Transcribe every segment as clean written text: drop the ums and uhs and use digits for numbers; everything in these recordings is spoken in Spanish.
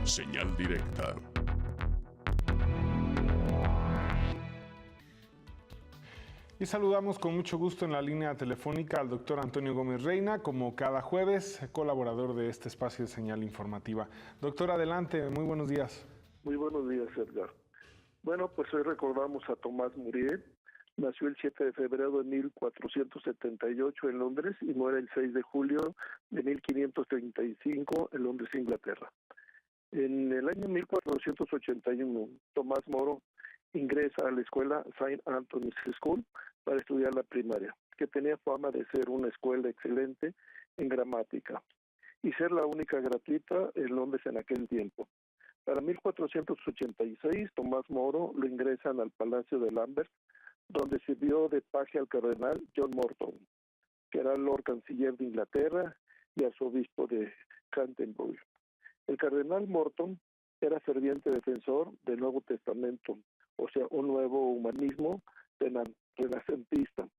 Señal directa. Y saludamos con mucho gusto en la línea telefónica al doctor Antonio Gómez Reina, como cada jueves, colaborador de este espacio de Señal Informativa. Doctor, adelante, muy buenos días. Muy buenos días, Edgar. Bueno, pues hoy recordamos a Tomás Muriel. Nació el 7 de febrero de 1478 en Londres y muere el 6 de julio de 1535 en Londres, Inglaterra. En el año 1481, Tomás Moro ingresa a la escuela St. Anthony's School para estudiar la primaria, que tenía fama de ser una escuela excelente en gramática y ser la única gratuita en Londres en aquel tiempo. Para 1486, Tomás Moro lo ingresan al Palacio de Lambeth, donde sirvió de paje al cardenal John Morton, que era el Lord Canciller de Inglaterra y arzobispo de Canterbury. El cardenal Morton era ferviente defensor del Nuevo Testamento, o sea, un nuevo humanismo renacentista,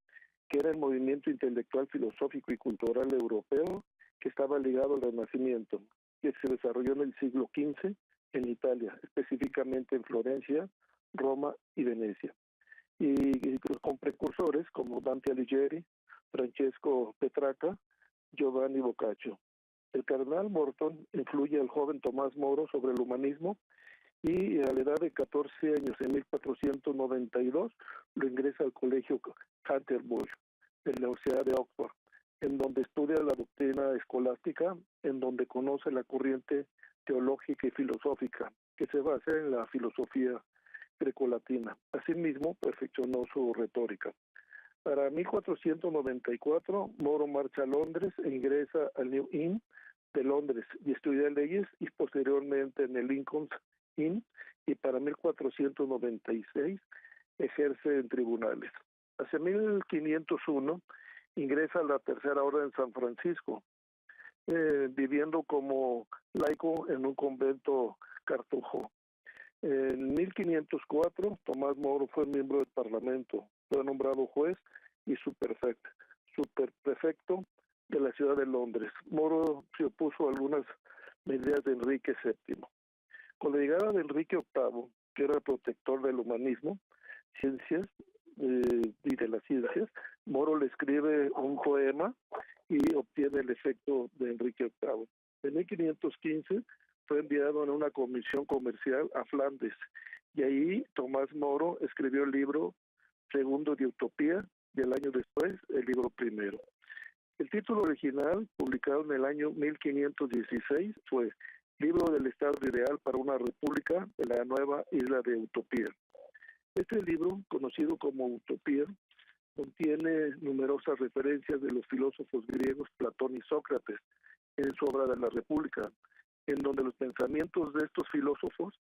que era el movimiento intelectual, filosófico y cultural europeo que estaba ligado al Renacimiento, que se desarrolló en el siglo XV en Italia, específicamente en Florencia, Roma y Venecia. Y con precursores como Dante Alighieri, Francesco Petrarca, Giovanni Boccaccio. El cardenal Morton influye al joven Tomás Moro sobre el humanismo y a la edad de 14 años, en 1492, lo ingresa al colegio Canterbury, de la Universidad de Oxford, en donde estudia la doctrina escolástica, en donde conoce la corriente teológica y filosófica, que se basa en la filosofía grecolatina. Asimismo, perfeccionó su retórica. Para 1494, Moro marcha a Londres e ingresa al New Inn de Londres y estudia leyes y posteriormente en el Lincoln's Inn, y para 1496 ejerce en tribunales. Hacia 1501 ingresa a la Tercera Orden en San Francisco, viviendo como laico en un convento cartujo. En 1504, Tomás Moro fue miembro del Parlamento, fue nombrado juez y superprefecto de la ciudad de Londres. Moro se opuso a algunas medidas de Enrique VII. Con la llegada de Enrique VIII, que era protector del humanismo, ciencias y de las ciencias, Moro le escribe un poema y obtiene el efecto de Enrique VIII. En 1515 fue enviado en una comisión comercial a Flandes, y ahí Tomás Moro escribió el libro segundo de Utopía, y el año después el libro primero. El título original, publicado en el año 1516, fue Libro del Estado Ideal para una República de la Nueva Isla de Utopía. Este libro, conocido como Utopía, contiene numerosas referencias de los filósofos griegos Platón y Sócrates en su obra de la República, en donde los pensamientos de estos filósofos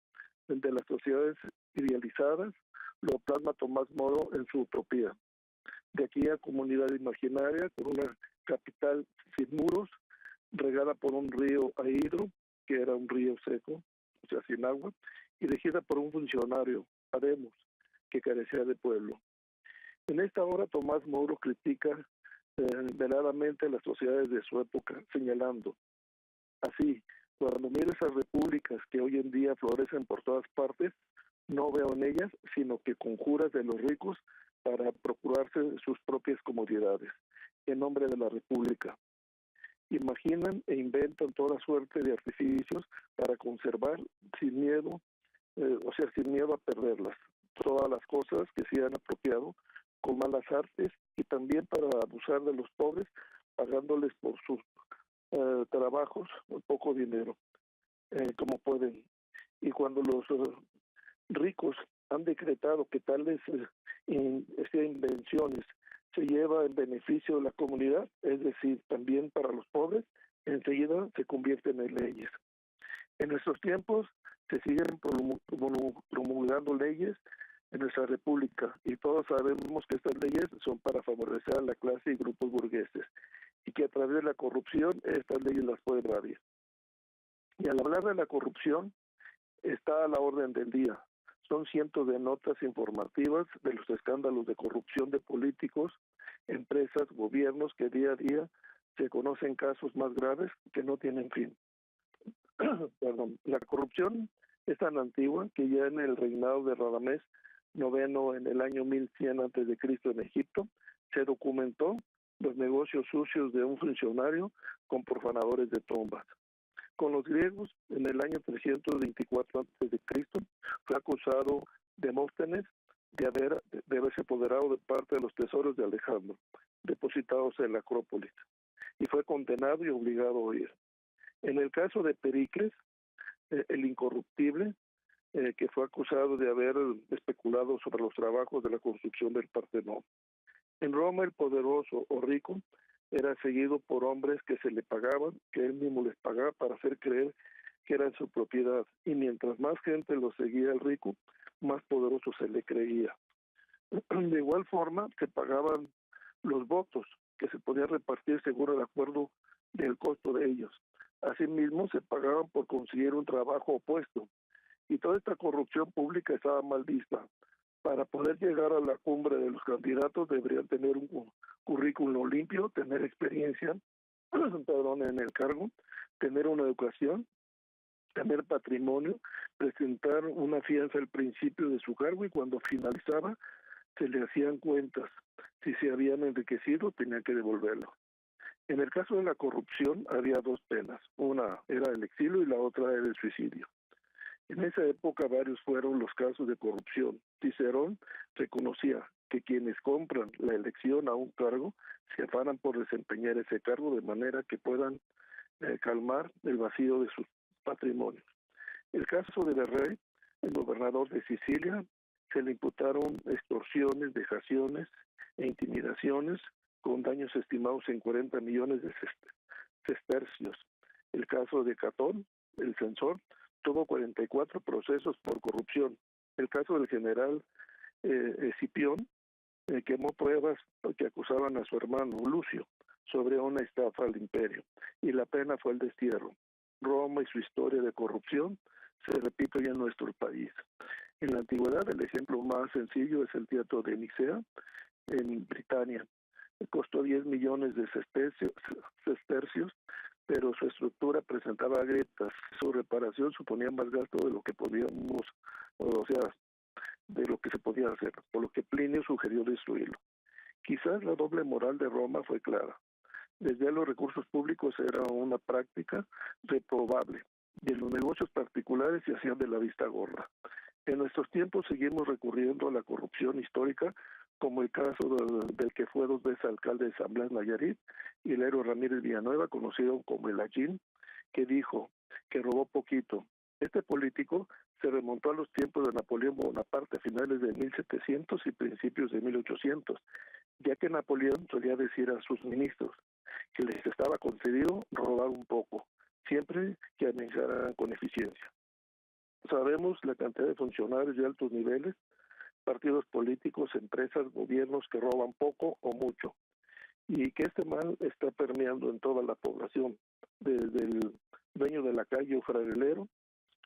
de las sociedades idealizadas lo plasma Tomás Moro en su Utopía. De aquí a comunidad imaginaria, con una capital sin muros, regada por un río Aidro, que era un río seco, o sea, sin agua, y regida por un funcionario, Ademos, que carecía de pueblo. En esta obra, Tomás Moro critica veladamente las sociedades de su época, señalando: así, cuando miro esas repúblicas que hoy en día florecen por todas partes, no veo en ellas sino que conjuras de los ricos para procurarse sus propias comodidades, en nombre de la república. Imaginan e inventan toda suerte de artificios para conservar sin miedo, sin miedo a perderlas, todas las cosas que se han apropiado con malas artes, y también para abusar de los pobres, pagándoles por sus trabajos poco dinero, como pueden. Y cuando los ricos han decretado que tales invenciones se lleva en beneficio de la comunidad, es decir, también para los pobres, enseguida se convierten en leyes. En nuestros tiempos se siguen promulgando leyes en nuestra república, y todos sabemos que estas leyes son para favorecer a la clase y grupos burgueses, y que a través de la corrupción estas leyes las pueden evadir. Y al hablar de la corrupción, está a la orden del día. Son cientos de notas informativas de los escándalos de corrupción de políticos, empresas, gobiernos, que día a día se conocen casos más graves que no tienen fin. Perdón, la corrupción es tan antigua que ya en el reinado de Radamés IX en el año 1100 a.C. en Egipto se documentó los negocios sucios de un funcionario con profanadores de tumbas. Con los griegos, en el año 324 a.C., fue acusado Demóstenes de haberse apoderado de parte de los tesoros de Alejandro, depositados en la Acrópolis, y fue condenado y obligado a huir. En el caso de Pericles, el incorruptible, que fue acusado de haber especulado sobre los trabajos de la construcción del Partenón. En Roma, el poderoso o rico era seguido por hombres que se le pagaban, que él mismo les pagaba para hacer creer que eran su propiedad. Y mientras más gente lo seguía al rico, más poderoso se le creía. De igual forma, se pagaban los votos, que se podían repartir según el acuerdo del costo de ellos. Asimismo, se pagaban por conseguir un trabajo opuesto. Y toda esta corrupción pública estaba mal vista. Para poder llegar a la cumbre de los candidatos deberían tener un currículum limpio, tener experiencia en el cargo, tener una educación, tener patrimonio, presentar una fianza al principio de su cargo y cuando finalizaba se le hacían cuentas. Si se habían enriquecido, tenían que devolverlo. En el caso de la corrupción había dos penas, una era el exilio y la otra era el suicidio. En esa época varios fueron los casos de corrupción. Cicerón reconocía que quienes compran la elección a un cargo se afanan por desempeñar ese cargo de manera que puedan calmar el vacío de sus patrimonios. El caso de Berrey, el gobernador de Sicilia, se le imputaron extorsiones, vejaciones e intimidaciones con daños estimados en 40 millones de sestercios. El caso de Catón, el censor, tuvo 44 procesos por corrupción. El caso del general Escipión quemó pruebas que acusaban a su hermano Lucio sobre una estafa al imperio y la pena fue el destierro. Roma y su historia de corrupción se repite ya en nuestro país. En la antigüedad el ejemplo más sencillo es el teatro de Nicea en Britania. Costó 10 millones de sestercios, pero su estructura presentaba grietas. Su reparación suponía más gasto de lo que podíamos, o sea, de lo que se podía hacer, por lo que Plinio sugirió destruirlo. Quizás la doble moral de Roma fue clara. Desviar los recursos públicos era una práctica reprobable, y en los negocios particulares se hacían de la vista gorda. En nuestros tiempos seguimos recurriendo a la corrupción histórica, como el caso del que fue 2 veces alcalde de San Blas Nayarit, Hilario Ramírez Villanueva, conocido como el Allín, que dijo que robó poquito. Este político se remontó a los tiempos de Napoleón Bonaparte a finales de 1700 y principios de 1800, ya que Napoleón solía decir a sus ministros que les estaba concedido robar un poco, siempre que administraran con eficiencia. Sabemos la cantidad de funcionarios de altos niveles, partidos políticos, empresas, gobiernos que roban poco o mucho, y que este mal está permeando en toda la población, desde el dueño de la calle o frailero,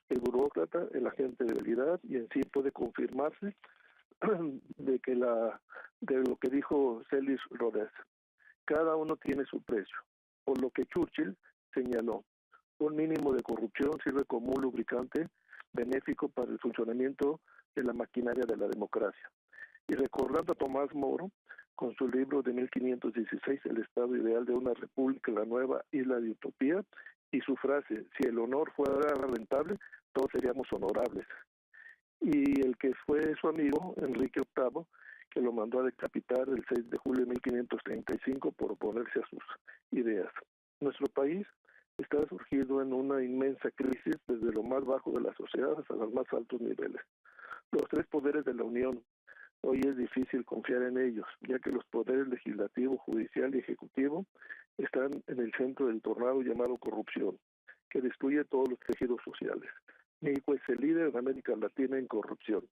el burócrata, el agente de realidad, y en sí puede confirmarse de lo que dijo Celis Rodés. Cada uno tiene su precio, por lo que Churchill señaló, un mínimo de corrupción sirve como un lubricante benéfico para el funcionamiento de la maquinaria de la democracia. Y recordando a Tomás Moro, con su libro de 1516, El Estado Ideal de una República, la nueva isla de utopía, y su frase, si el honor fuera rentable, todos seríamos honorables. Y el que fue su amigo, Enrique VIII, que lo mandó a decapitar el 6 de julio de 1535 por oponerse a sus ideas. Nuestro país está surgido en una inmensa crisis desde lo más bajo de la sociedad hasta los más altos niveles. Los 3 poderes de la Unión, hoy es difícil confiar en ellos, ya que los poderes legislativo, judicial y ejecutivo están en el centro del tornado llamado corrupción, que destruye todos los tejidos sociales. México es el líder en América Latina en corrupción.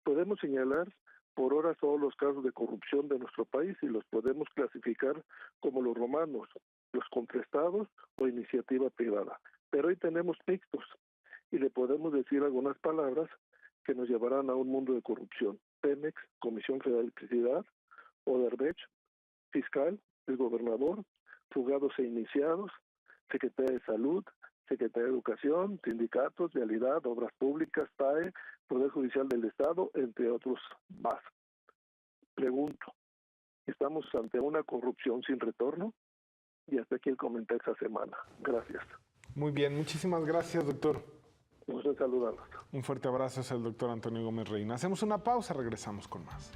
Podemos señalar por horas todos los casos de corrupción de nuestro país y los podemos clasificar como los romanos, los contrastados o iniciativa privada. Pero hoy tenemos mixtos y le podemos decir algunas palabras que nos llevarán a un mundo de corrupción. Pemex, Comisión Federal de Electricidad, Odebrecht, fiscal, el gobernador, fugados e iniciados, Secretaría de Salud, Secretaría de Educación, sindicatos, vialidad, obras públicas, PAE, Poder Judicial del Estado, entre otros más. Pregunto, ¿estamos ante una corrupción sin retorno? Y hasta aquí el comentario esta semana. Gracias. Muy bien, muchísimas gracias, doctor. Gusto en saludarlos. Un fuerte abrazo, es el doctor Antonio Gómez Reina. Hacemos una pausa, regresamos con más.